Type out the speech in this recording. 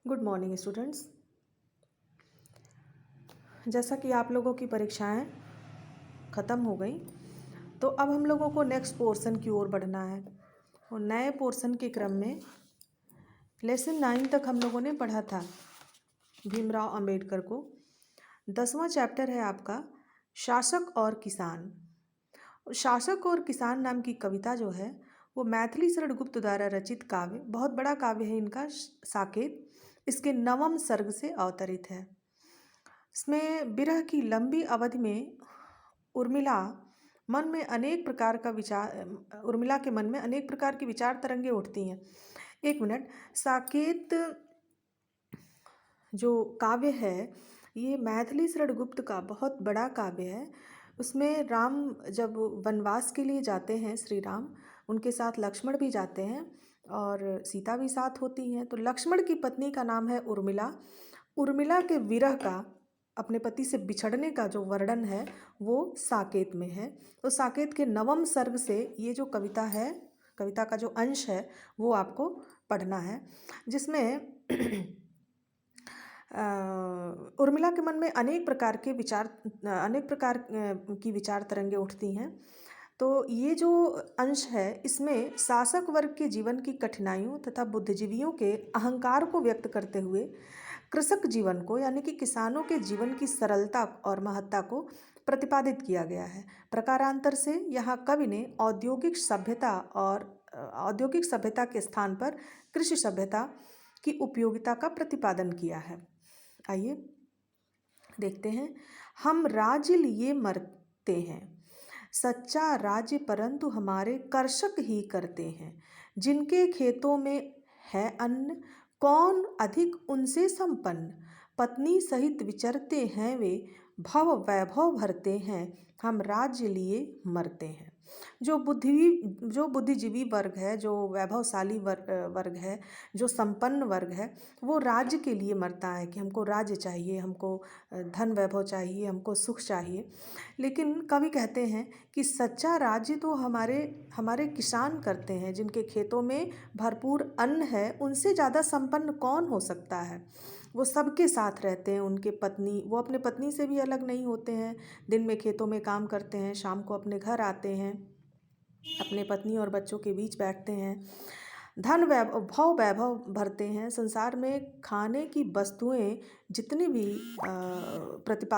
Good morning students. जैसा कि आप लोगों की परीक्षाएं ख़त्म हो गई, तो अब हम लोगों को नेक्स्ट पोर्शन की ओर बढ़ना है। और नए पोर्शन के क्रम में लेसन 9 तक हम लोगों ने पढ़ा था भीमराव अंबेडकर को। 10वां चैप्टर है आपका शासक और किसान। शासक और किसान नाम की कविता जो है वो मैथिली शरण गुप्त द्वारा रचित काव्य, बहुत बड़ा काव्य है इनका, साकेत, इसके 9वें सर्ग से अवतरित है। इसमें विरह की लंबी अवधि में उर्मिला के मन में अनेक प्रकार की विचार तरंगे उठती हैं। एक मिनट, साकेत जो काव्य है ये मैथिली शरण गुप्त का बहुत बड़ा काव्य है। उसमें राम जब वनवास के लिए जाते हैं, श्री राम, उनके साथ लक्ष्मण भी जाते हैं और सीता भी साथ होती हैं। तो लक्ष्मण की पत्नी का नाम है उर्मिला। उर्मिला के विरह का, अपने पति से बिछड़ने का जो वर्णन है वो साकेत में है। तो साकेत के 9वें सर्ग से ये जो कविता है, कविता का जो अंश है वो आपको पढ़ना है, जिसमें उर्मिला के मन में अनेक प्रकार की विचार तरंगे उठती हैं। तो ये जो अंश है इसमें शासक वर्ग के जीवन की कठिनाइयों तथा बुद्धिजीवियों के अहंकार को व्यक्त करते हुए कृषक जीवन को, यानी कि किसानों के जीवन की सरलता और महत्ता को प्रतिपादित किया गया है। प्रकारांतर से यहाँ कवि ने औद्योगिक सभ्यता के स्थान पर कृषि सभ्यता की उपयोगिता का प्रतिपादन किया है। आइए देखते हैं। हम राज्य लिए मरते हैं, सच्चा राज्य परंतु हमारे कर्षक ही करते हैं। जिनके खेतों में है अन्न, कौन अधिक उनसे संपन्न। पत्नी सहित विचरते हैं वे, भव वैभव भरते हैं। हम राज्य लिए मरते हैं। जो बुद्धिजीवी वर्ग है, जो वैभवशाली वर्ग है, जो संपन्न वर्ग है, वो राज्य के लिए मरता है कि हमको राज्य चाहिए, हमको धन वैभव चाहिए, हमको सुख चाहिए। लेकिन कवि कहते हैं कि सच्चा राज्य तो हमारे किसान करते हैं, जिनके खेतों में भरपूर अन्न है। उनसे ज़्यादा संपन्न कौन हो सकता है। वो सबके साथ रहते हैं। वो अपने पत्नी से भी अलग नहीं होते हैं। दिन में खेतों में काम करते हैं, शाम को अपने घर आते हैं, अपने पत्नी और बच्चों के बीच बैठते हैं, धन वैभव भरते हैं। संसार में खाने की वस्तुएं जितनी भी प्रतिपादित